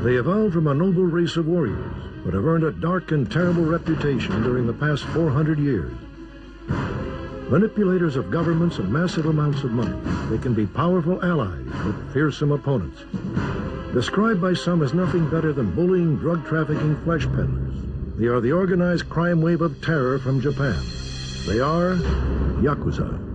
They evolved from a noble race of warriors, but have earned a dark and terrible reputation during the past 400 years. Manipulators of governments and massive amounts of money, they can be powerful allies, but fearsome opponents. Described by some as nothing better than bullying, drug trafficking flesh peddlers, they are the organized crime wave of terror from Japan. They are Yak'Uz'A.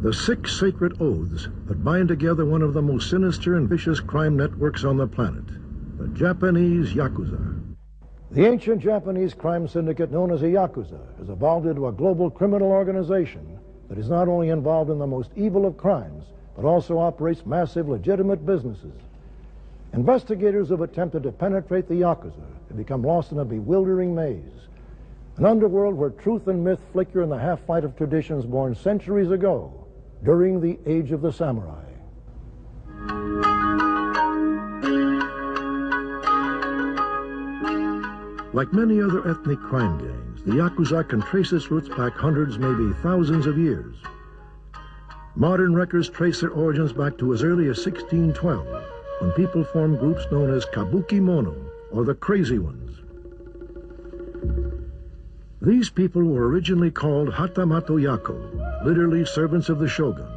The 6 sacred oaths that bind together one of the most sinister and vicious crime networks on the planet, the Japanese Yak'Uz'A. The ancient Japanese crime syndicate known as the Yak'Uz'A has evolved into a global criminal organization that is not only involved in the most evil of crimes, but also operates massive legitimate businesses. Investigators have attempted to penetrate the Yak'Uz'A have become lost in a bewildering maze, an underworld where truth and myth flicker in the half-light of traditions born centuries ago, during the age of the samurai. Like many other ethnic crime gangs, the Yak'Uz'A can trace its roots back hundreds, maybe thousands of years. Modern records trace their origins back to as early as 1612, when people formed groups known as Kabuki Mono, or the Crazy Ones. These people were originally called Hatamato Yako, literally servants of the shogun.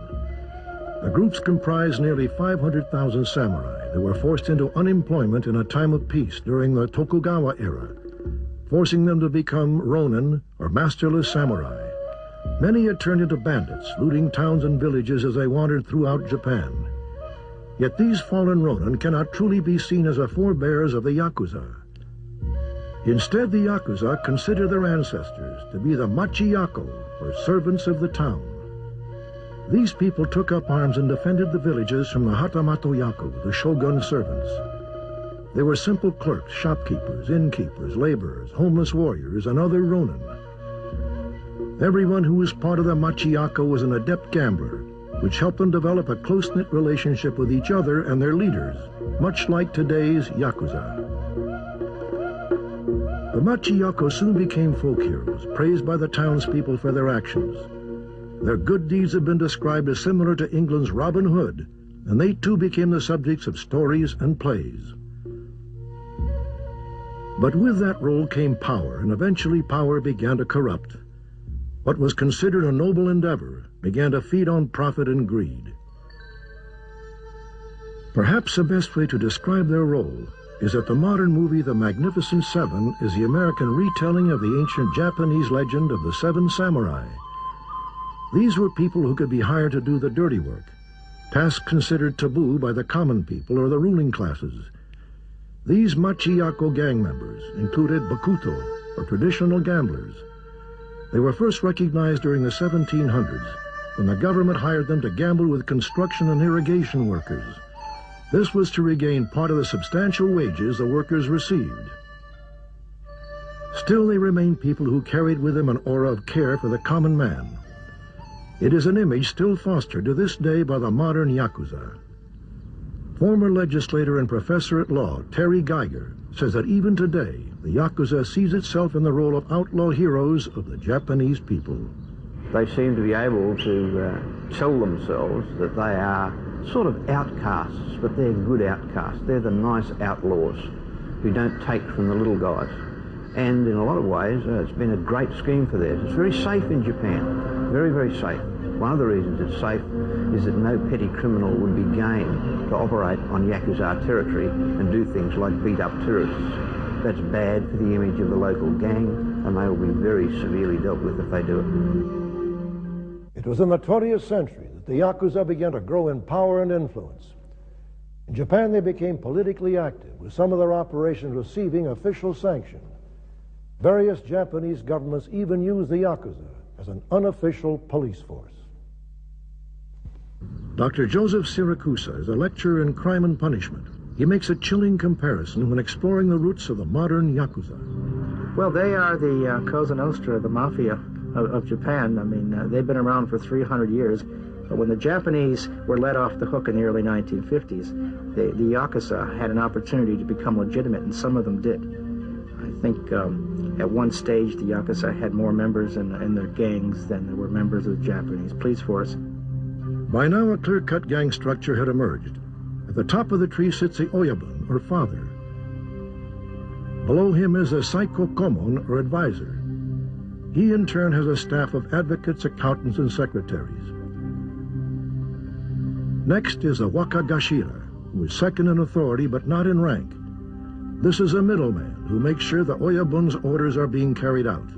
The groups comprised nearly 500,000 samurai that were forced into unemployment in a time of peace during the Tokugawa era, forcing them to become ronin, or masterless samurai. Many had turned into bandits, looting towns and villages as they wandered throughout Japan. Yet these fallen ronin cannot truly be seen as the forebears of the Yak'Uz'A. Instead, the Yak'Uz'A consider their ancestors to be the Machiyako, or servants of the town. These people took up arms and defended the villages from the Hatamato Yako, the shogun's servants. They were simple clerks, shopkeepers, innkeepers, laborers, homeless warriors, and other ronin. Everyone who was part of the Machiyako was an adept gambler, which helped them develop a close-knit relationship with each other and their leaders, much like today's Yak'Uz'A. The Machiyako soon became folk heroes, praised by the townspeople for their actions. Their good deeds have been described as similar to England's Robin Hood, and they too became the subjects of stories and plays. But with that role came power, and eventually power began to corrupt. What was considered a noble endeavor began to feed on profit and greed. Perhaps the best way to describe their role is that the modern movie The Magnificent Seven is the American retelling of the ancient Japanese legend of the Seven Samurai. These were people who could be hired to do the dirty work, tasks considered taboo by the common people or the ruling classes. These Machiyako gang members included bakuto, or traditional gamblers. They were first recognized during the 1700s, when the government hired them to gamble with construction and irrigation workers. This was to regain part of the substantial wages the workers received. Still, they remained people who carried with them an aura of care for the common man. It is an image still fostered to this day by the modern Yak'Uz'A. Former legislator and professor at law Terry Geiger says that even today, the Yak'Uz'A sees itself in the role of outlaw heroes of the Japanese people. They seem to be able to tell themselves that they are sort of outcasts, but they're good outcasts. They're the nice outlaws who don't take from the little guys. And in a lot of ways, it's been a great scheme for theirs. It's very safe in Japan, very, very safe. One of the reasons it's safe is that no petty criminal would be game to operate on Yak'Uz'A territory and do things like beat up tourists. That's bad for the image of the local gang, and they will be very severely dealt with if they do it. It was in the 20th century that the Yak'Uz'A began to grow in power and influence. In Japan, they became politically active, with some of their operations receiving official sanction. Various Japanese governments even used the Yak'Uz'A as an unofficial police force. Dr. Joseph Siracusa is a lecturer in crime and punishment. He makes a chilling comparison when exploring the roots of the modern Yak'Uz'A. Well, they are the Cosa Nostra, the mafia of Japan. I mean, they've been around for 300 years. But when the Japanese were let off the hook in the early 1950s, the Yak'Uz'A had an opportunity to become legitimate, and some of them did. I think at one stage the Yak'Uz'A had more members in their gangs than there were members of the Japanese police force. By now, a clear-cut gang structure had emerged. At the top of the tree sits the Oyabun, or father. Below him is a Saikokomon, or advisor. He, in turn, has a staff of advocates, accountants, and secretaries. Next is a Wakagashira, who is second in authority but not in rank. This is a middleman who makes sure the Oyabun's orders are being carried out.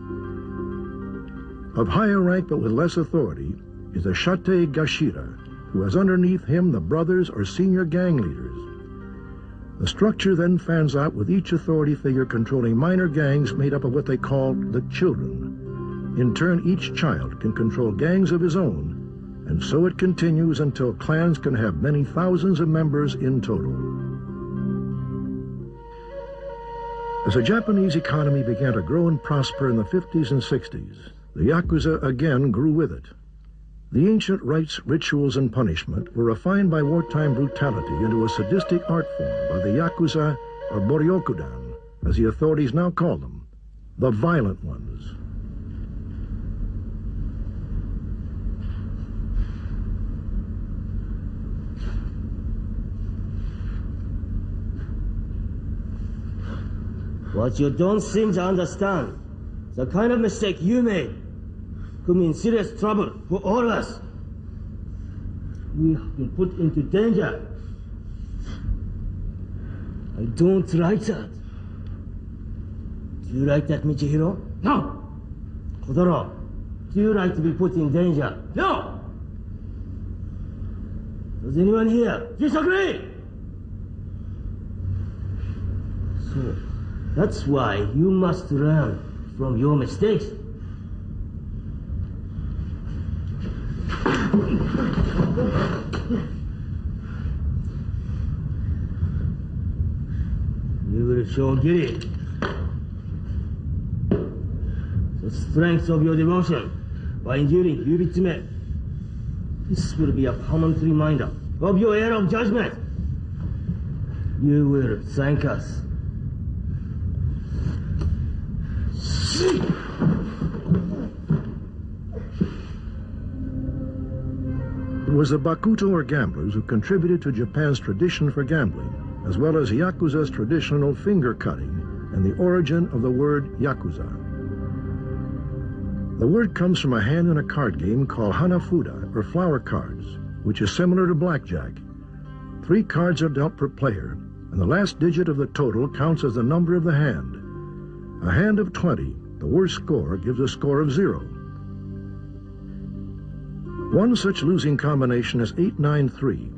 Of higher rank but with less authority is a Shate Gashira, who has underneath him the brothers or senior gang leaders. The structure then fans out with each authority figure controlling minor gangs made up of what they call the children. In turn, each child can control gangs of his own, and so it continues until clans can have many thousands of members in total. As the Japanese economy began to grow and prosper in the 50s and 60s, the Yak'Uz'A again grew with it. The ancient rites, rituals, and punishment were refined by wartime brutality into a sadistic art form by the Yak'Uz'A, or Boryokudan, as the authorities now call them, the violent ones. What you don't seem to understand, the kind of mistake you made could mean serious trouble for all of us. We have been put into danger. I don't like that. Do you like that, Michihiro? No. Kodoro, do you like to be put in danger? No. Does anyone here disagree? So, that's why you must learn from your mistakes. You will show Giri the strength of your devotion by enduring Yubitsume. This will be a permanent reminder of your error of judgment. You will thank us. It was the Bakuto, or gamblers, who contributed to Japan's tradition for gambling, as well as Yak'Uz'A's traditional finger cutting and the origin of the word Yak'Uz'A. The word comes from a hand in a card game called Hanafuda, or flower cards, which is similar to blackjack. 3 cards are dealt per player, and the last digit of the total counts as the number of the hand. A hand of 20, the worst score, gives a score of 0. One such losing combination is 893,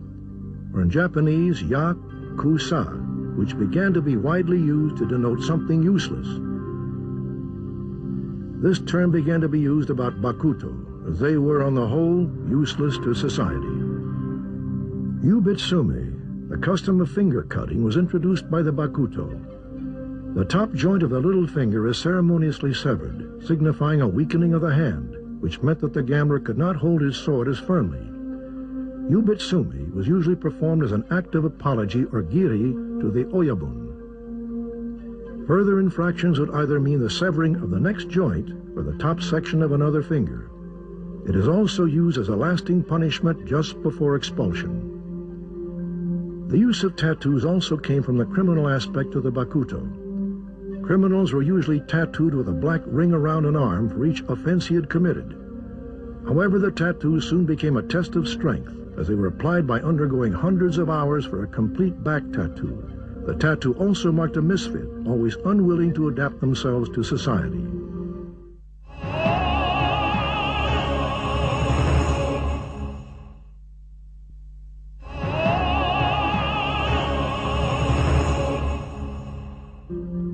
or in Japanese, Yak'Uz'A, which began to be widely used to denote something useless. This term began to be used about Bakuto, as they were on the whole useless to society. Yubitsume, the custom of finger cutting, was introduced by the Bakuto. The top joint of the little finger is ceremoniously severed, signifying a weakening of the hand, which meant that the gambler could not hold his sword as firmly. Yubitsume was usually performed as an act of apology or giri to the Oyabun. Further infractions would either mean the severing of the next joint or the top section of another finger. It is also used as a lasting punishment just before expulsion. The use of tattoos also came from the criminal aspect of the Bakuto. Criminals were usually tattooed with a black ring around an arm for each offense he had committed. However, the tattoos soon became a test of strength, as they were applied by undergoing hundreds of hours for a complete back tattoo. The tattoo also marked a misfit, always unwilling to adapt themselves to society.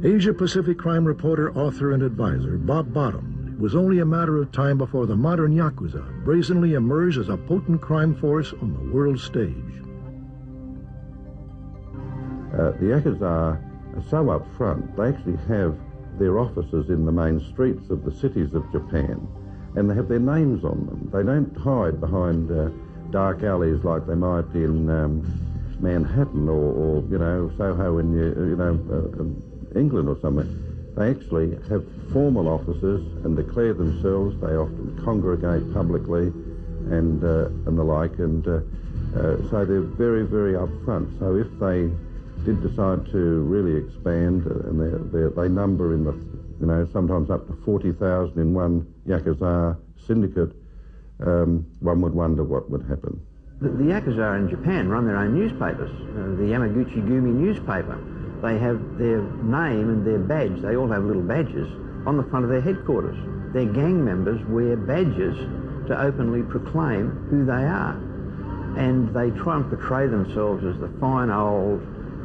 Asia-Pacific crime reporter, author, and advisor Bob Bottom. It was only a matter of time before the modern Yakuza brazenly emerged as a potent crime force on the world stage. The Yakuza are so up front, they actually have their offices in the main streets of the cities of Japan, and they have their names on them. They don't hide behind dark alleys like they might in Manhattan or you know, Soho in England or somewhere. They actually have formal offices and declare themselves. They often congregate publicly and the like, and so they're very, very upfront. So if they did decide to really expand, and they number in the, you know, sometimes up to 40,000 in one Yak'Uz'A syndicate, one would wonder what would happen. The Yak'Uz'A in Japan run their own newspapers, the Yamaguchi-gumi newspaper. They have their name and their badge. They all have little badges on the front of their headquarters. Their gang members wear badges to openly proclaim who they are. And they try and portray themselves as the fine old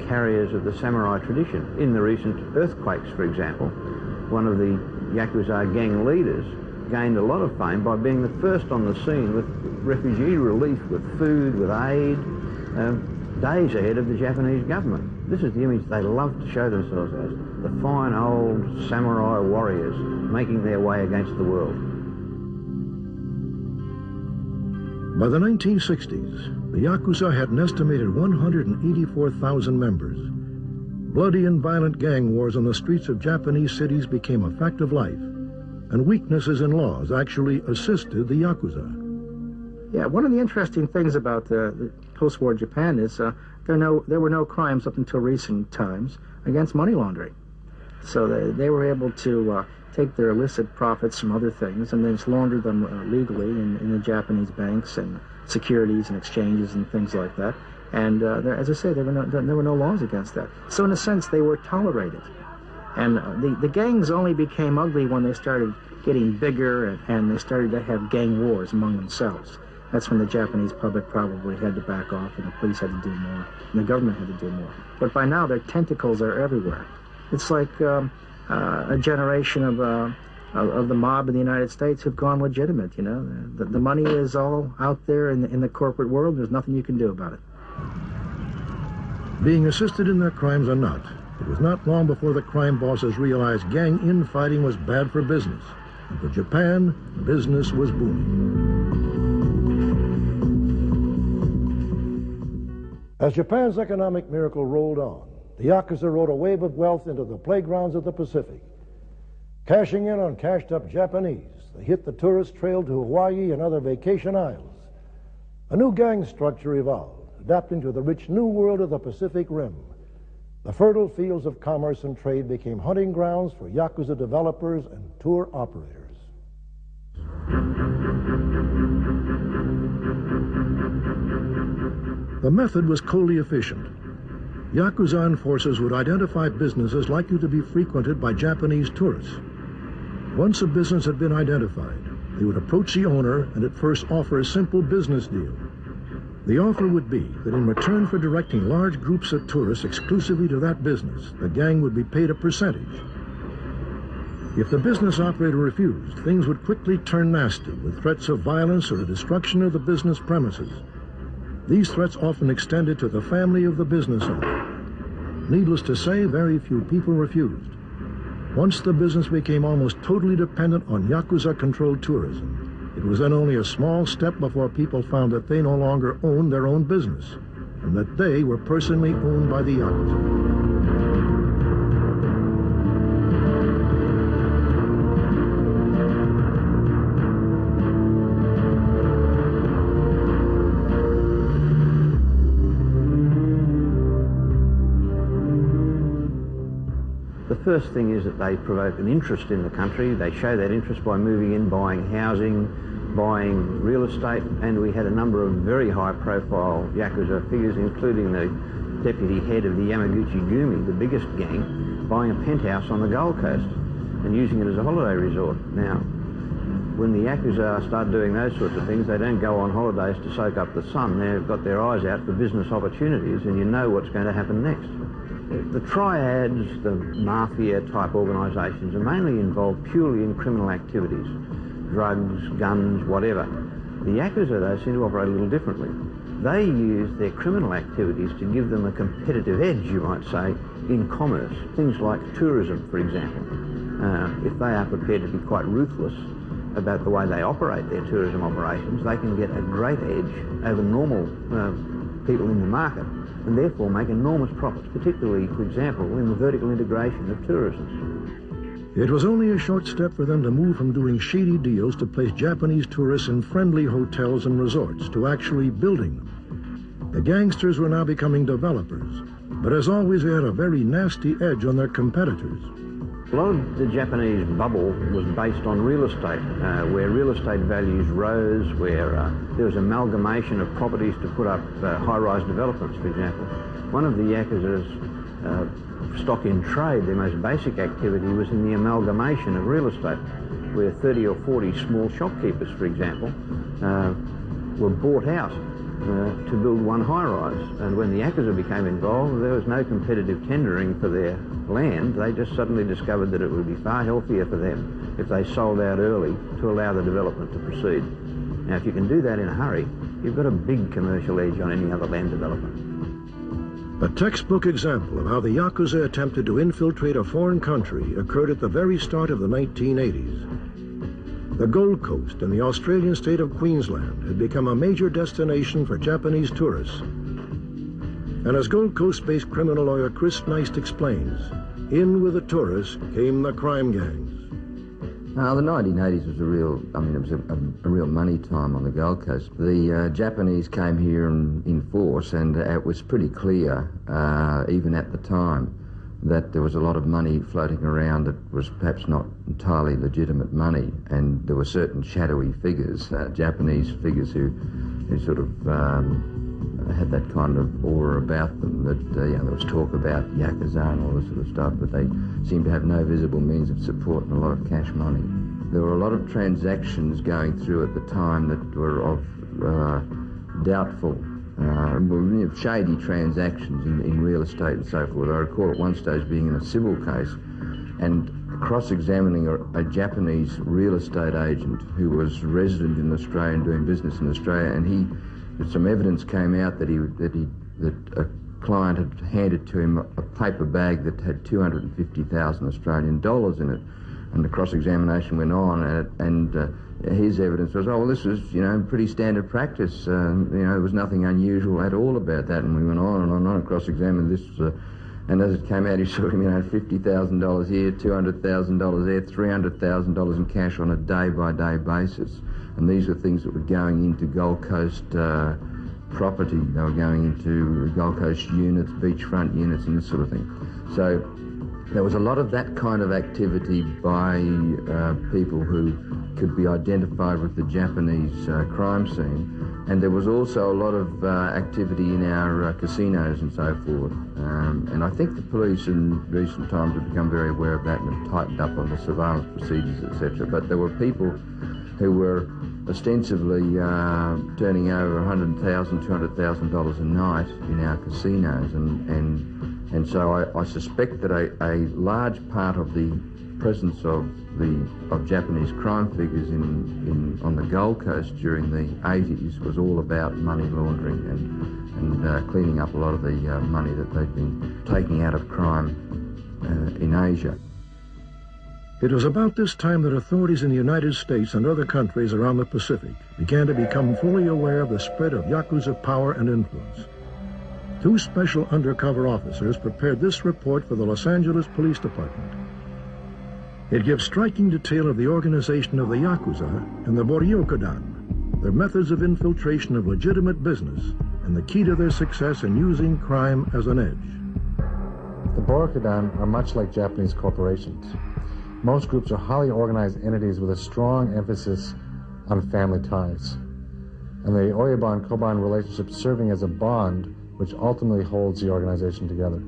carriers of the samurai tradition. In the recent earthquakes, for example, one of the Yakuza gang leaders gained a lot of fame by being the first on the scene with refugee relief, with food, with aid, days ahead of the Japanese government. This is the image they love to show themselves as, the fine old samurai warriors making their way against the world. By the 1960s, the Yakuza had an estimated 184,000 members. Bloody and violent gang wars on the streets of Japanese cities became a fact of life, and weaknesses in laws actually assisted the Yakuza. Yeah, one of the interesting things about the post-war Japan is there were no crimes up until recent times against money laundering. So they were able to take their illicit profits from other things and then just launder them legally in the Japanese banks and securities and exchanges and things like that. And as I say, there were no laws against that. So in a sense, they were tolerated. And the gangs only became ugly when they started getting bigger and they started to have gang wars among themselves. That's when the Japanese public probably had to back off and the police had to do more and the government had to do more. But by now, their tentacles are everywhere. It's like a generation of the mob in the United States who've gone legitimate, you know. The money is all out there in the corporate world. There's nothing you can do about it. Being assisted in their crimes or not, it was not long before the crime bosses realized gang infighting was bad for business. And for Japan, business was booming. As Japan's economic miracle rolled on, the Yakuza rode a wave of wealth into the playgrounds of the Pacific. Cashing in on cashed-up Japanese, they hit the tourist trail to Hawaii and other vacation isles. A new gang structure evolved, adapting to the rich new world of the Pacific Rim. The fertile fields of commerce and trade became hunting grounds for Yakuza developers and tour operators. The method was coldly efficient. Yakuza enforcers would identify businesses likely to be frequented by Japanese tourists. Once a business had been identified, they would approach the owner and at first offer a simple business deal. The offer would be that in return for directing large groups of tourists exclusively to that business, the gang would be paid a percentage. If the business operator refused, things would quickly turn nasty with threats of violence or the destruction of the business premises. These threats often extended to the family of the business owner. Needless to say, very few people refused. Once the business became almost totally dependent on Yakuza-controlled tourism, it was then only a small step before people found that they no longer owned their own business, and that they were personally owned by the Yakuza. The first thing is that they provoke an interest in the country. They show that interest by moving in, buying housing, buying real estate, and we had a number of very high-profile Yak'Uz'A figures, including the deputy head of the Yamaguchi-gumi, the biggest gang, buying a penthouse on the Gold Coast and using it as a holiday resort. Now, when the Yak'Uz'A start doing those sorts of things, they don't go on holidays to soak up the sun. They've got their eyes out for business opportunities, and you know what's going to happen next. The triads, the mafia-type organisations, are mainly involved purely in criminal activities. Drugs, guns, whatever. The Yak'Uz'A, though, seem to operate a little differently. They use their criminal activities to give them a competitive edge, you might say, in commerce. Things like tourism, for example. If they are prepared to be quite ruthless about the way they operate their tourism operations, they can get a great edge over normal people in the market and therefore make enormous profits, particularly, for example, in the vertical integration of tourism. It was only a short step for them to move from doing shady deals to place Japanese tourists in friendly hotels and resorts to actually building them. The gangsters were now becoming developers, but as always they had a very nasty edge on their competitors. A lot of the Japanese bubble was based on real estate, where real estate values rose, where there was amalgamation of properties to put up high-rise developments, for example. One of the Yak'Uz'A's stock in trade, their most basic activity, was in the amalgamation of real estate, where 30 or 40 small shopkeepers, for example, were bought out to build one high-rise. And when the Yak'Uz'A became involved, there was no competitive tendering for their land. They just suddenly discovered that it would be far healthier for them if they sold out early to allow the development to proceed. Now, if you can do that in a hurry, you've got a big commercial edge on any other land development. A textbook example of how the Yak'Uz'A attempted to infiltrate a foreign country occurred at the very start of the 1980s. The Gold Coast in the Australian state of Queensland had become a major destination for Japanese tourists. And as Gold Coast-based criminal lawyer Chris Neist explains, in with the tourists came the crime gangs. The 1980s was it was a real money time on the Gold Coast. The Japanese came here in force, and it was pretty clear, even at the time, that there was a lot of money floating around that was perhaps not entirely legitimate money, and there were certain shadowy figures, Japanese figures who sort of had that kind of aura about them, that there was talk about Yak'Uz'A and all this sort of stuff, but they seemed to have no visible means of support and a lot of cash money. There were a lot of transactions going through at the time that were of doubtful, shady transactions in real estate and so forth. I recall at one stage being in a civil case and cross-examining a Japanese real estate agent who was resident in Australia and doing business in Australia, and some evidence came out that a client had handed to him a paper bag that had 250,000 Australian dollars in it, and the cross-examination went on, and his evidence was, this was, pretty standard practice. There was nothing unusual at all about that, and we went on and cross-examined this, and as it came out, he saw him, $50,000 here, $200,000 there, $300,000 in cash on a day-by-day basis. And these were things that were going into Gold Coast property. They were going into Gold Coast units, beachfront units, and this sort of thing. So there was a lot of that kind of activity by people who could be identified with the Japanese crime scene. And there was also a lot of activity in our casinos and so forth. And I think the police in recent times have become very aware of that and have tightened up on the surveillance procedures, etc. But there were people who were ostensibly turning over $100,000, $200,000 a night in our casinos, and so I suspect that a large part of the presence of Japanese crime figures on the Gold Coast during the 80s was all about money laundering and cleaning up a lot of the money that they'd been taking out of crime in Asia. It was about this time that authorities in the United States and other countries around the Pacific began to become fully aware of the spread of Yak'Uz'A power and influence. Two special undercover officers prepared this report for the Los Angeles Police Department. It gives striking detail of the organization of the Yak'Uz'A and the Boryokudan, their methods of infiltration of legitimate business, and the key to their success in using crime as an edge. The Boryokudan are much like Japanese corporations. Most groups are highly organized entities with a strong emphasis on family ties, and the Oyabon-Koban relationship serving as a bond which ultimately holds the organization together.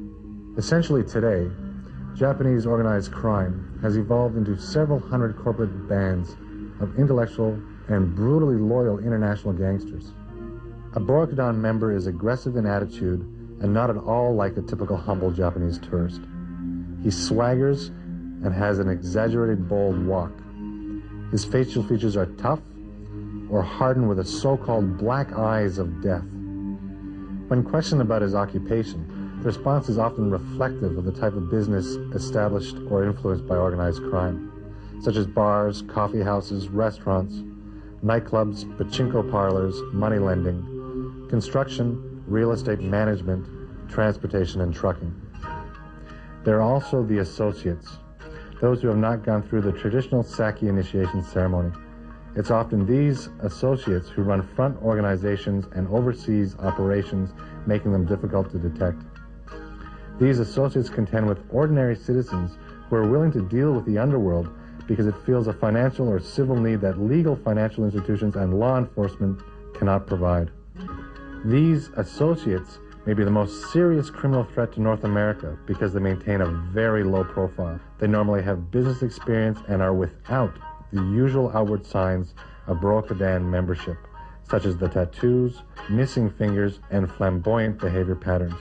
Essentially today, Japanese organized crime has evolved into several hundred corporate bands of intellectual and brutally loyal international gangsters. A Boryokudan member is aggressive in attitude and not at all like a typical humble Japanese tourist. He swaggers and has an exaggerated bold walk. His facial features are tough or hardened with the so-called black eyes of death. When questioned about his occupation, the response is often reflective of the type of business established or influenced by organized crime, such as bars, coffee houses, restaurants, nightclubs, pachinko parlors, money lending, construction, real estate management, transportation, and trucking. There are also the associates, those who have not gone through the traditional sake initiation ceremony. It's often these associates who run front organizations and overseas operations, making them difficult to detect. These associates contend with ordinary citizens who are willing to deal with the underworld because it feels a financial or civil need that legal financial institutions and law enforcement cannot provide. These associates may be the most serious criminal threat to North America because they maintain a very low profile. They normally have business experience and are without the usual outward signs of Boryokudan membership, such as the tattoos, missing fingers, and flamboyant behavior patterns.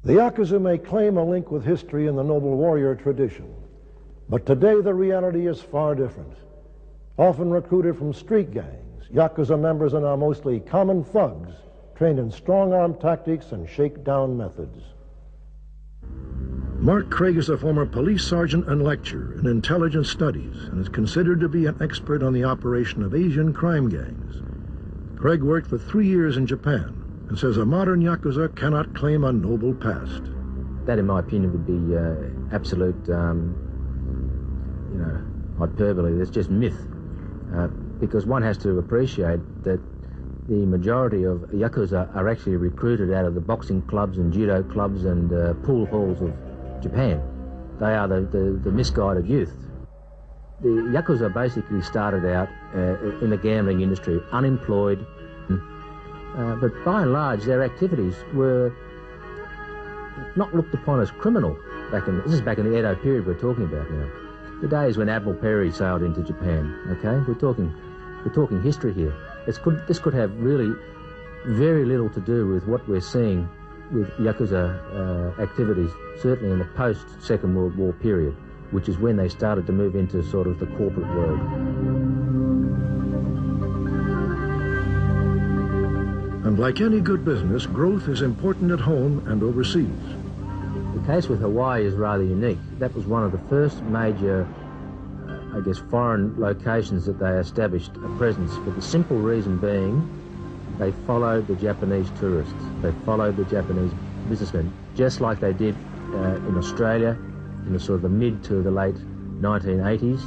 The Yak'Uz'A may claim a link with history and the noble warrior tradition, but today the reality is far different. Often recruited from street gangs, Yak'Uz'A members are now mostly common thugs, trained in strong-arm tactics and shakedown methods. Mark Craig is a former police sergeant and lecturer in intelligence studies and is considered to be an expert on the operation of Asian crime gangs. Craig worked for 3 years in Japan and says a modern Yak'Uz'A cannot claim a noble past. That, in my opinion, would be absolute, hyperbole. It's just myth. Because one has to appreciate that the majority of Yak'Uz'A are actually recruited out of the boxing clubs and judo clubs and pool halls of Japan. They are the misguided youth. The Yak'Uz'A basically started out in the gambling industry, unemployed, but by and large their activities were not looked upon as criminal. This is back in the Edo period we're talking about now. The days when Admiral Perry sailed into Japan, okay? We're talking history here. This could have really very little to do with what we're seeing with Yak'Uz'A activities, certainly in the post-Second World War period, which is when they started to move into sort of the corporate world. And like any good business, growth is important at home and overseas. The case with Hawaii is rather unique. That was one of the first major, foreign locations that they established a presence, for the simple reason being they followed the Japanese tourists. They followed the Japanese businessmen, just like they did in Australia in the sort of the mid to the late 1980s.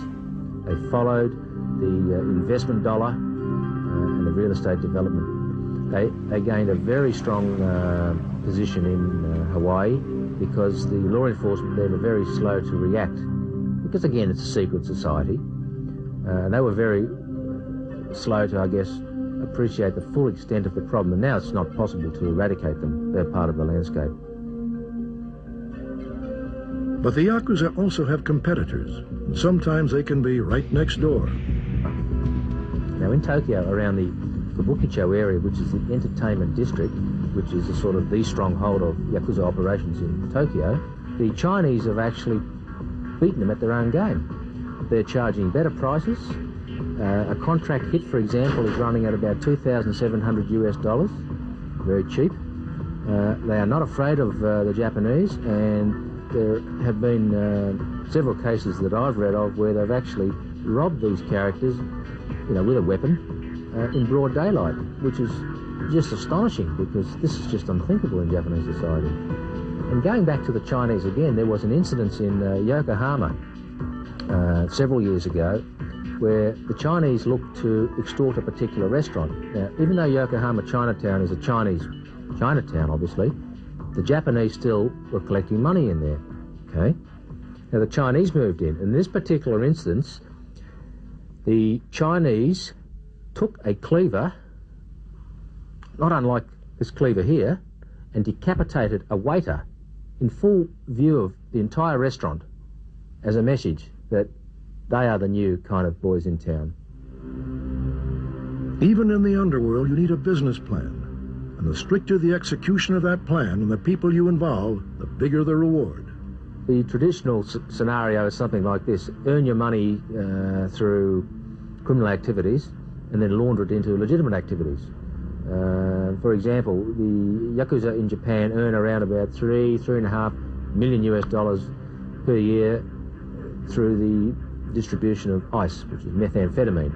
They followed the investment dollar and the real estate development. They gained a very strong position in Hawaii, because the law enforcement there were very slow to react, because again it's a secret society. They were very slow to, appreciate the full extent of the problem, and now it's not possible to eradicate them. They're part of the landscape. But the Yak'Uz'A also have competitors, and sometimes they can be right next door. Now in Tokyo, around the Kabukicho area, which is the entertainment district, which is a sort of the stronghold of Yak'Uz'A operations in Tokyo, the Chinese have actually beaten them at their own game. They're charging better prices. A contract hit, for example, is running at about $2,700 US, very cheap. They are not afraid of the Japanese, and there have been several cases that I've read of where they've actually robbed these characters, with a weapon in broad daylight, which is just astonishing, because this is just unthinkable in Japanese society. And going back to the Chinese again, there was an incident in Yokohama several years ago, where the Chinese looked to extort a particular restaurant. Now, even though Yokohama Chinatown is a Chinese Chinatown, obviously, the Japanese still were collecting money in there, okay? Now, the Chinese moved in. In this particular instance, the Chinese took a cleaver, not unlike this cleaver here, and decapitated a waiter in full view of the entire restaurant as a message that they are the new kind of boys in town. Even in the underworld, you need a business plan. And the stricter the execution of that plan and the people you involve, the bigger the reward. The traditional scenario is something like this. Earn your money through criminal activities and then launder it into legitimate activities. For example, the Yak'Uz'A in Japan earn around about $3.5 million per year through the distribution of ice, which is methamphetamine.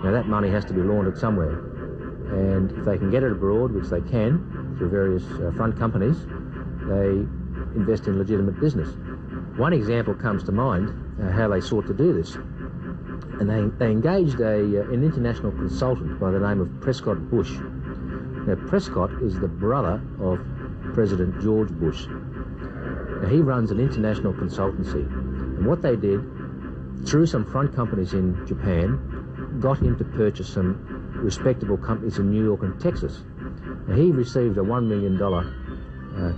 Now that money has to be laundered somewhere, and if they can get it abroad, which they can through various front companies, they invest in legitimate business. One example comes to mind how they sought to do this, and they engaged an international consultant by the name of Prescott Bush. Now Prescott is the brother of President George Bush. Now he runs an international consultancy, and what they did, through some front companies in Japan, got him to purchase some respectable companies in New York and Texas. Now, he received a $1 million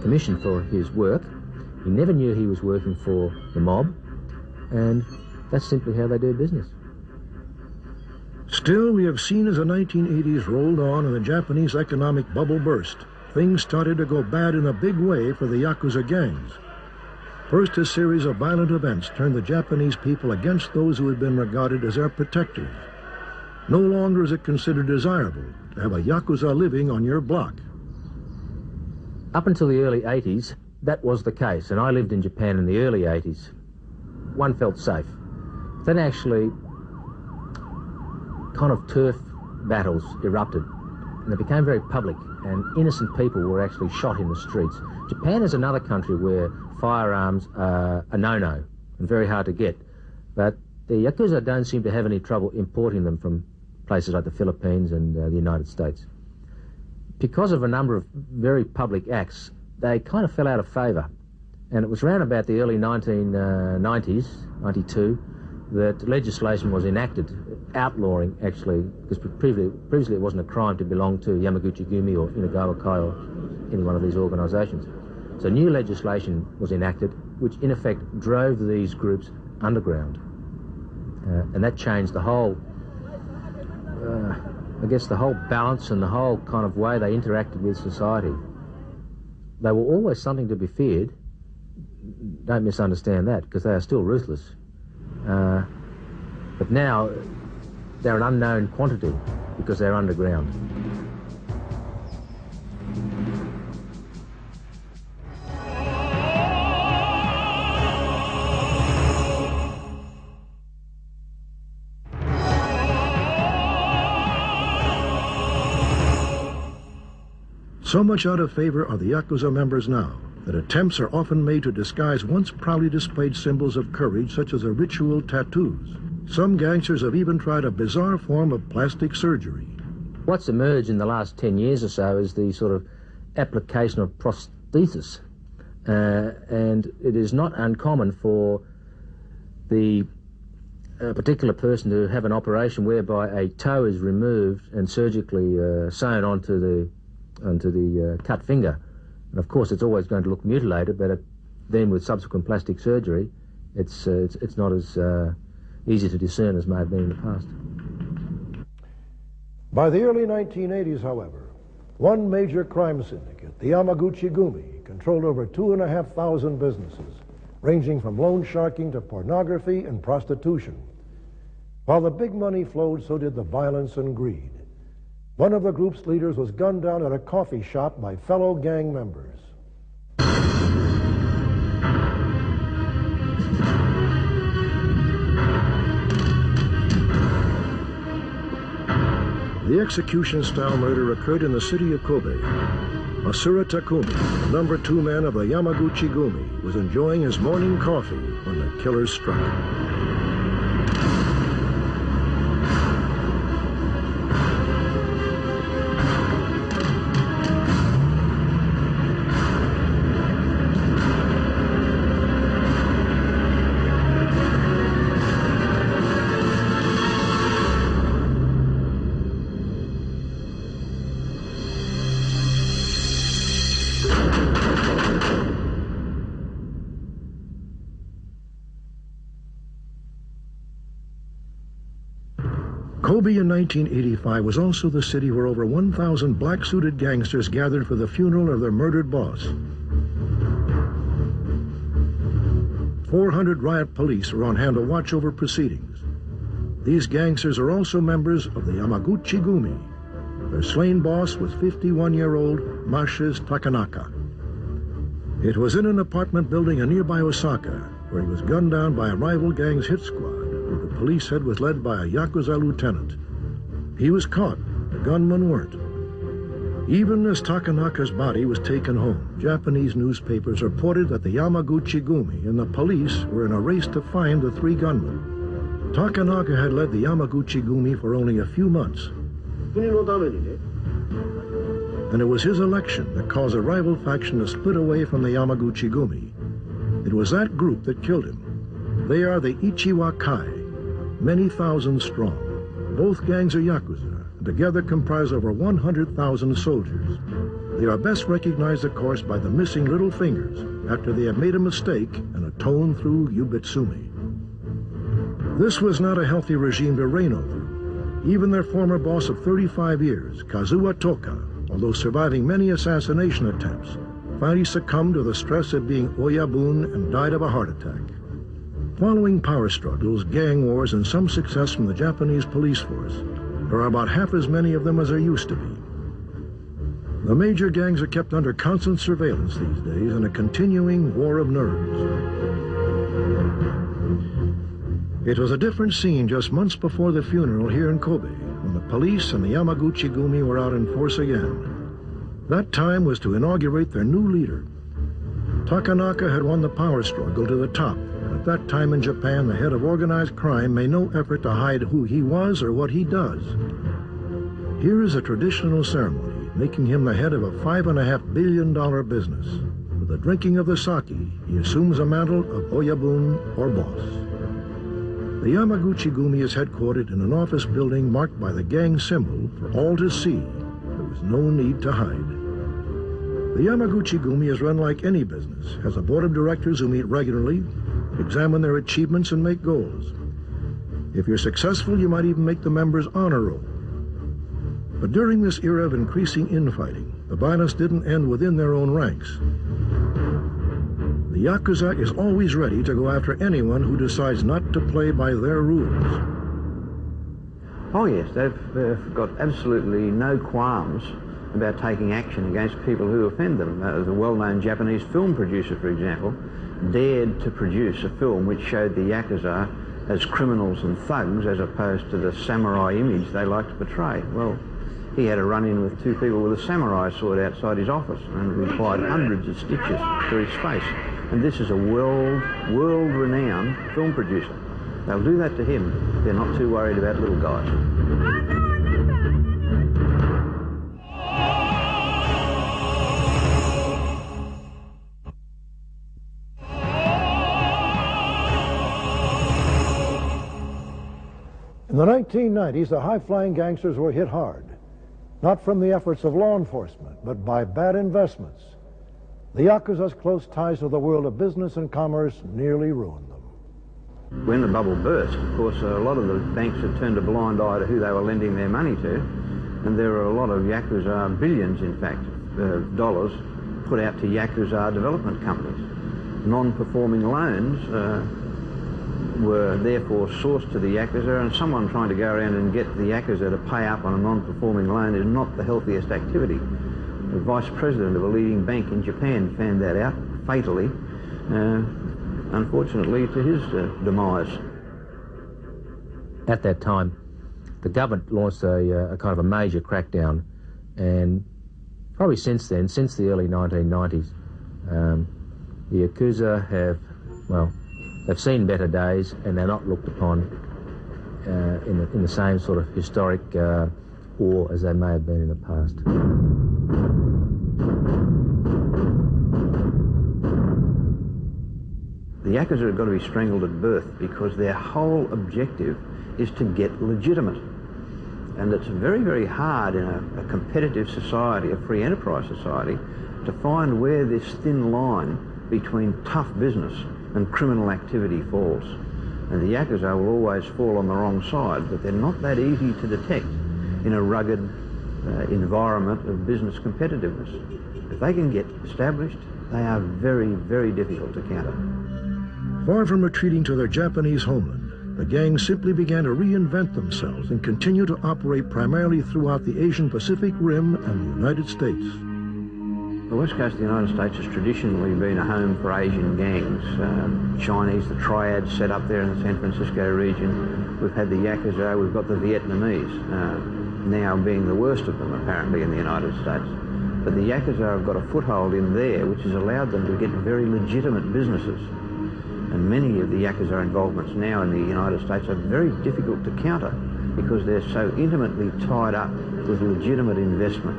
commission for his work. He never knew he was working for the mob, and that's simply how they do business. Still, we have seen as the 1980s rolled on and the Japanese economic bubble burst, things started to go bad in a big way for the Yakuza gangs. First, a series of violent events turned the Japanese people against those who had been regarded as their protectors. No longer is it considered desirable to have a Yakuza living on your block. Up until the early 80s, that was the case, and I lived in Japan in the early 80s. One felt safe. Then actually, kind of turf battles erupted, and they became very public, and innocent people were actually shot in the streets. Japan is another country where firearms are a no-no and very hard to get, but the Yakuza don't seem to have any trouble importing them from places like the Philippines and the United States. Because of a number of very public acts, they kind of fell out of favour, and it was around about the early 1990s, 92, that legislation was enacted outlawing, actually, because previously it wasn't a crime to belong to Yamaguchi-gumi or Inagawa-kai or any one of these organisations. So new legislation was enacted, which in effect drove these groups underground. And that changed the whole, I guess the whole balance and the whole kind of way they interacted with society. They were always something to be feared. Don't misunderstand that, because they are still ruthless. But now they're an unknown quantity because they're underground. So much out of favor are the Yakuza members now that attempts are often made to disguise once proudly displayed symbols of courage, such as ritual tattoos. Some gangsters have even tried a bizarre form of plastic surgery. What's emerged in the last 10 years or so is the sort of application of prosthesis. And it is not uncommon for the particular person to have an operation whereby a toe is removed and surgically sewn onto the cut finger. And of course it's always going to look mutilated, but then with subsequent plastic surgery it's not as easy to discern as may have been in the past. By the early 1980s, however, one major crime syndicate, the Yamaguchi-gumi, controlled over 2,500 businesses, ranging from loan sharking to pornography and prostitution. While the big money flowed, so did the violence and greed. One of the group's leaders was gunned down at a coffee shop by fellow gang members. The execution-style murder occurred in the city of Kobe. Masura Takumi, the number 2 man of the Yamaguchi-gumi, was enjoying his morning coffee when the killers struck. Kobe in 1985 was also the city where over 1,000 black-suited gangsters gathered for the funeral of their murdered boss. 400 riot police were on hand to watch over proceedings. These gangsters are also members of the Yamaguchi-gumi. Their slain boss was 51-year-old Mashiz Takanaka. It was in an apartment building in nearby Osaka where he was gunned down by a rival gang's hit squad, who the police said was led by a Yak'Uz'A lieutenant. He was caught. The gunmen weren't. Even as Takanaka's body was taken home, Japanese newspapers reported that the Yamaguchi-gumi and the police were in a race to find the three gunmen. Takanaka had led the Yamaguchi-gumi for only a few months. And it was his election that caused a rival faction to split away from the Yamaguchi-gumi. It was that group that killed him. They are the Ichiwa Kai, many thousands strong. Both gangs are Yak'Uz'A, and together comprise over 100,000 soldiers. They are best recognized, of course, by the missing little fingers after they have made a mistake and atoned through Yubitsumi. This was not a healthy regime to reign over. Even their former boss of 35 years, Kazuo Toka, although surviving many assassination attempts, finally succumbed to the stress of being oyabun and died of a heart attack. Following power struggles, gang wars, and some success from the Japanese police force, there are about half as many of them as there used to be. The major gangs are kept under constant surveillance these days in a continuing war of nerves. It was a different scene just months before the funeral here in Kobe, when the police and the Yamaguchi-gumi were out in force again. That time was to inaugurate their new leader. Takanaka had won the power struggle to the top. At that time in Japan, the head of organized crime made no effort to hide who he was or what he does. Here is a traditional ceremony, making him the head of a $5.5 billion business. With the drinking of the sake, he assumes the mantle of oyabun, or boss. The Yamaguchi-gumi is headquartered in an office building marked by the gang symbol for all to see. There was no need to hide. The Yamaguchi-gumi is run like any business, has a board of directors who meet regularly, examine their achievements, and make goals. If you're successful, you might even make the members honor roll. But during this era of increasing infighting, the violence didn't end within their own ranks. The Yak'Uz'A is always ready to go after anyone who decides not to play by their rules. Oh yes, they've got absolutely no qualms about taking action against people who offend them. The well-known Japanese film producer, for example, dared to produce a film which showed the Yak'Uz'A as criminals and thugs as opposed to the samurai image they like to portray. Well, he had a run-in with two people with a samurai sword outside his office and applied hundreds of stitches to his face. And this is a world-renowned film producer. They'll do that to him. They're not too worried about little guys. In the 1990s, the high-flying gangsters were hit hard, not from the efforts of law enforcement, but by bad investments. The Yak'Uz'A's close ties to the world of business and commerce nearly ruined them. When the bubble burst, of course, a lot of the banks had turned a blind eye to who they were lending their money to, and there were a lot of Yak'Uz'A, billions in fact, dollars, put out to Yak'Uz'A development companies. Non-performing loans were therefore sourced to the Yak'Uz'A, and someone trying to go around and get the Yak'Uz'A to pay up on a non-performing loan is not the healthiest activity. The vice president of a leading bank in Japan found that out fatally, unfortunately to his demise. At that time, the government launched a kind of a major crackdown, and probably since then, since the early 1990s, the Yak'Uz'A have, well, they've seen better days, and they're not looked upon in the same sort of historic awe as they may have been in the past. The Yak'Uz'A have got to be strangled at birth because their whole objective is to get legitimate. And it's very, very hard in a competitive society, a free enterprise society, to find where this thin line between tough business and criminal activity falls. And the Yak'Uz'A will always fall on the wrong side, but they're not that easy to detect in a rugged environment of business competitiveness. If they can get established, they are very, very difficult to counter. Far from retreating to their Japanese homeland, the gangs simply began to reinvent themselves and continue to operate primarily throughout the Asian Pacific Rim and the United States. The west coast of the United States has traditionally been a home for Asian gangs. Chinese, the triad set up there in the San Francisco region. We've had the Yak'Uz'A, we've got the Vietnamese, now being the worst of them apparently in the United States. But the Yak'Uz'A have got a foothold in there which has allowed them to get very legitimate businesses. And many of the Yak'Uz'A involvements now in the United States are very difficult to counter because they're so intimately tied up with legitimate investment.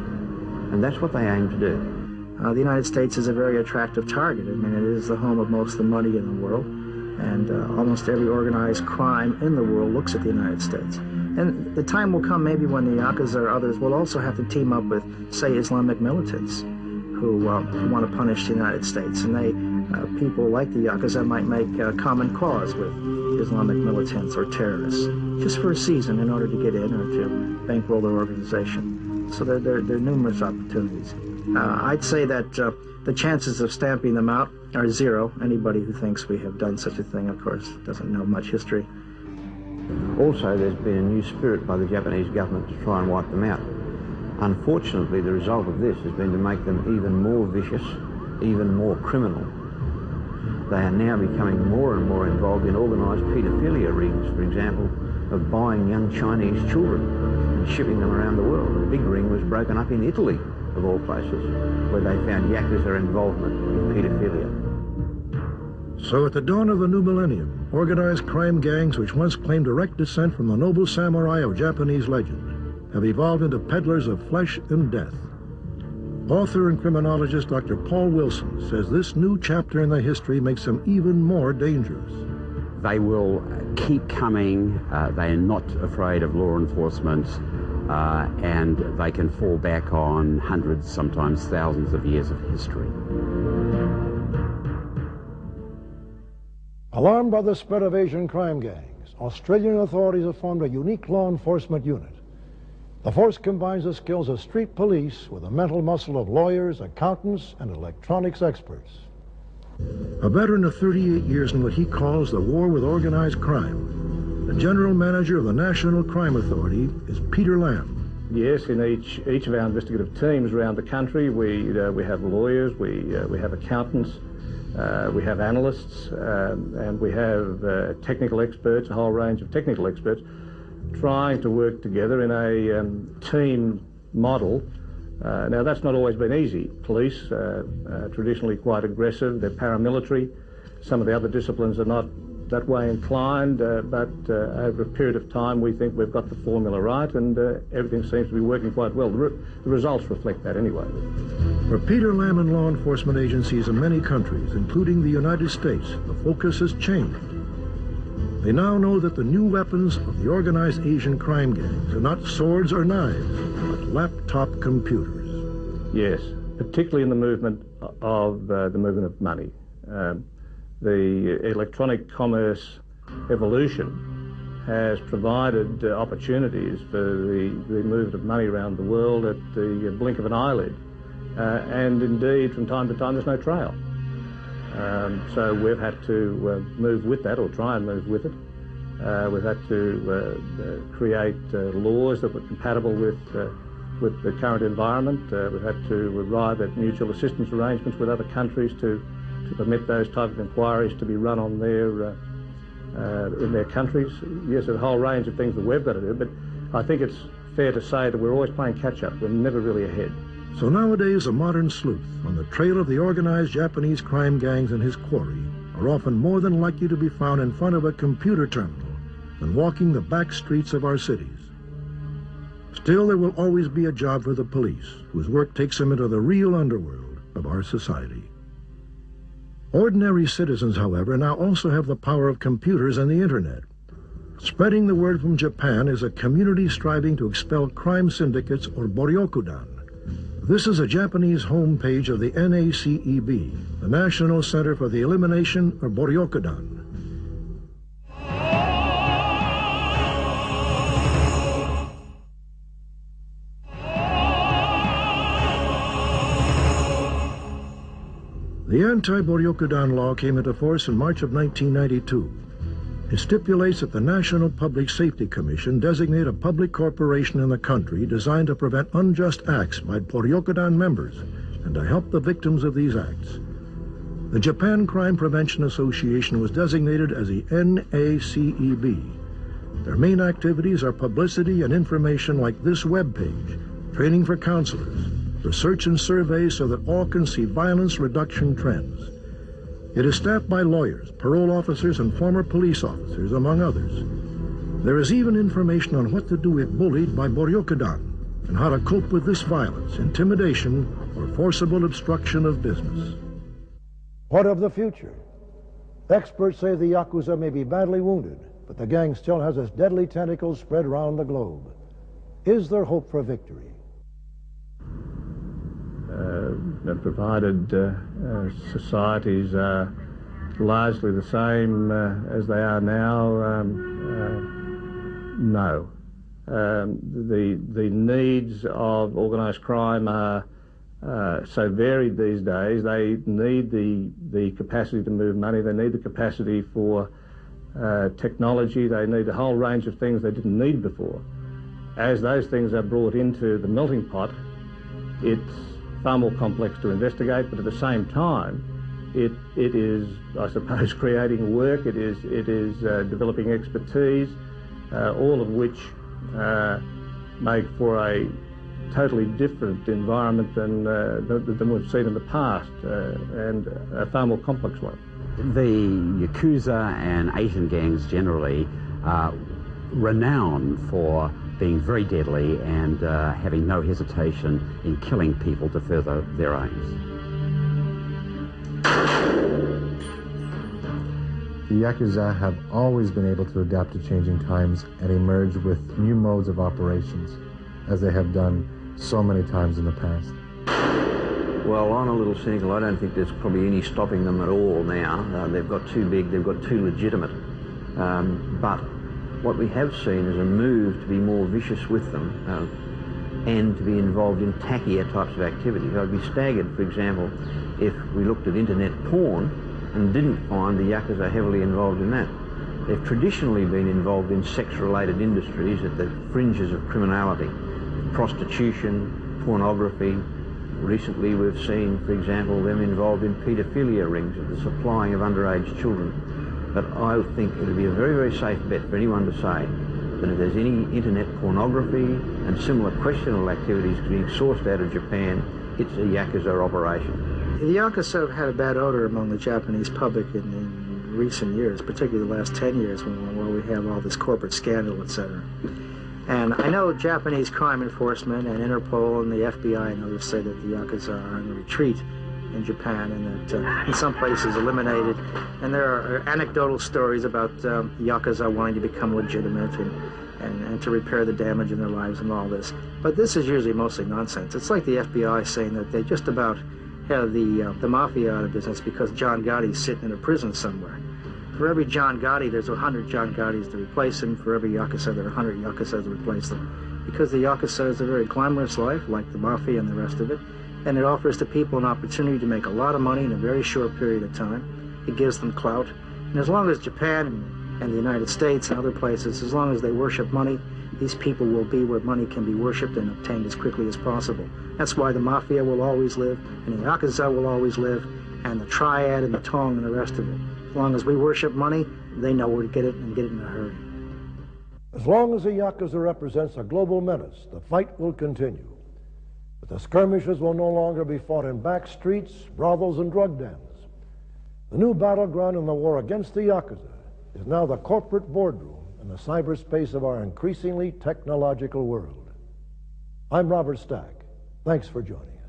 And that's what they aim to do. The United States is a very attractive target. I mean, it is the home of most of the money in the world, and almost every organized crime in the world looks at the United States. And the time will come maybe when the Yak'Uz'A or others will also have to team up with, say, Islamic militants who want to punish the United States. And people like the Yak'Uz'A might make common cause with Islamic militants or terrorists, just for a season in order to get in or to bankroll their organization. So there are numerous opportunities. I'd say that the chances of stamping them out are zero. Anybody who thinks we have done such a thing, of course, doesn't know much history. Also, there's been a new spirit by the Japanese government to try and wipe them out. Unfortunately, the result of this has been to make them even more vicious, even more criminal. They are now becoming more and more involved in organised paedophilia rings, for example, of buying young Chinese children and shipping them around the world. A big ring was broken up in Italy, of all places, where they found Yak'Uz'A involvement in paedophilia. So at the dawn of the new millennium, organized crime gangs which once claimed direct descent from the noble samurai of Japanese legend have evolved into peddlers of flesh and death. Author and criminologist Dr. Paul Wilson says this new chapter in the history makes them even more dangerous. They will keep coming. They are not afraid of law enforcement. And they can fall back on hundreds, sometimes thousands of years of history. Alarmed by the spread of Asian crime gangs, Australian authorities have formed a unique law enforcement unit. The force combines the skills of street police with the mental muscle of lawyers, accountants, and electronics experts. A veteran of 38 years in what he calls the war with organized crime, the general manager of the National Crime Authority is Peter Lamb. Yes, in each of our investigative teams around the country, we have lawyers, we have accountants, we have analysts, and we have technical experts, a whole range of technical experts, trying to work together in a team model. Now, that's not always been easy. Police traditionally quite aggressive, they're paramilitary. Some of the other disciplines are not that way inclined, but over a period of time we think we've got the formula right, and everything seems to be working quite well. The results reflect that anyway. For Peter Lamb and law enforcement agencies in many countries, including the United States, the focus has changed. They now know that the new weapons of the organized Asian crime gangs are not swords or knives, but laptop computers. Yes, particularly in the movement of money. The electronic commerce evolution has provided opportunities for the movement of money around the world at the blink of an eyelid. And indeed, from time to time, there's no trail. So we've had to move with that, or try and move with it. We've had to create laws that were compatible with the current environment. We've had to arrive at mutual assistance arrangements with other countries to permit those type of inquiries to be run on in their countries. Yes, there's a whole range of things that we've got to do, but I think it's fair to say that we're always playing catch-up. We're never really ahead. So nowadays, a modern sleuth on the trail of the organized Japanese crime gangs and his quarry are often more than likely to be found in front of a computer terminal than walking the back streets of our cities. Still, there will always be a job for the police, whose work takes them into the real underworld of our society. Ordinary citizens, however, now also have the power of computers and the internet. Spreading the word from Japan is a community striving to expel crime syndicates, or boryokudan. This is a Japanese homepage of the NACEB, the National Center for the Elimination of Boryokudan. The anti-Boryokudan law came into force in March of 1992. It stipulates that the National Public Safety Commission designate a public corporation in the country designed to prevent unjust acts by Boryokudan members and to help the victims of these acts. The Japan Crime Prevention Association was designated as the NACEB. Their main activities are publicity and information like this webpage, training for counselors, research and surveys so that all can see violence reduction trends. It is staffed by lawyers, parole officers, and former police officers, among others. There is even information on what to do if bullied by Boryokudan and how to cope with this violence, intimidation, or forcible obstruction of business. What of the future? Experts say the Yak'Uz'A may be badly wounded, but the gang still has its deadly tentacles spread around the globe. Is there hope for victory? Provided societies are largely the same as they are now, no. The needs of organised crime are so varied these days. They need the capacity to move money, they need the capacity for technology, they need a whole range of things they didn't need before. As those things are brought into the melting pot, it's far more complex to investigate, but at the same time, it is, I suppose, creating work, it is developing expertise, all of which make for a totally different environment than we've seen in the past, and a far more complex one. The Yak'Uz'A and Asian gangs generally are renowned for being very deadly and having no hesitation in killing people to further their aims. The Yak'Uz'A have always been able to adapt to changing times and emerge with new modes of operations, as they have done so many times in the past. Well, I'm a little cynical. I don't think there's probably any stopping them at all now. They've got too big, they've got too legitimate. But what we have seen is a move to be more vicious with them and to be involved in tackier types of activities. I'd be staggered, for example, if we looked at internet porn and didn't find the Yak'Uz'A heavily involved in that. They've traditionally been involved in sex-related industries at the fringes of criminality, prostitution, pornography. Recently we've seen, for example, them involved in paedophilia rings and the supplying of underage children. But I think it would be a very, very safe bet for anyone to say that if there's any internet pornography and similar questionable activities being sourced out of Japan, it's a Yak'Uz'A operation. The Yak'Uz'A have had a bad odor among the Japanese public in recent years, particularly the last 10 years when we have all this corporate scandal, etc. And I know Japanese crime enforcement and Interpol and the FBI and others say that the Yak'Uz'A are in retreat in Japan and that in some places eliminated. And there are anecdotal stories about the Yak'Uz'A wanting to become legitimate and to repair the damage in their lives and all this. But this is usually mostly nonsense. It's like the FBI saying that they just about have the mafia out of business because John Gotti's sitting in a prison somewhere. For every John Gotti, there's 100 John Gottis to replace him. For every Yak'Uz'A, there are 100 Yak'Uz'A to replace them. Because the Yak'Uz'A is a very glamorous life, like the mafia and the rest of it, and it offers to people an opportunity to make a lot of money in a very short period of time. It gives them clout. And as long as Japan and the United States and other places, as long as they worship money, these people will be where money can be worshipped and obtained as quickly as possible. That's why the mafia will always live, and the Yak'Uz'A will always live, and the triad and the Tong and the rest of it. As long as we worship money, they know where to get it and get it in a hurry. As long as the Yak'Uz'A represents a global menace, the fight will continue. But the skirmishes will no longer be fought in back streets, brothels, and drug dens. The new battleground in the war against the Yak'Uz'A is now the corporate boardroom and the cyberspace of our increasingly technological world. I'm Robert Stack. Thanks for joining.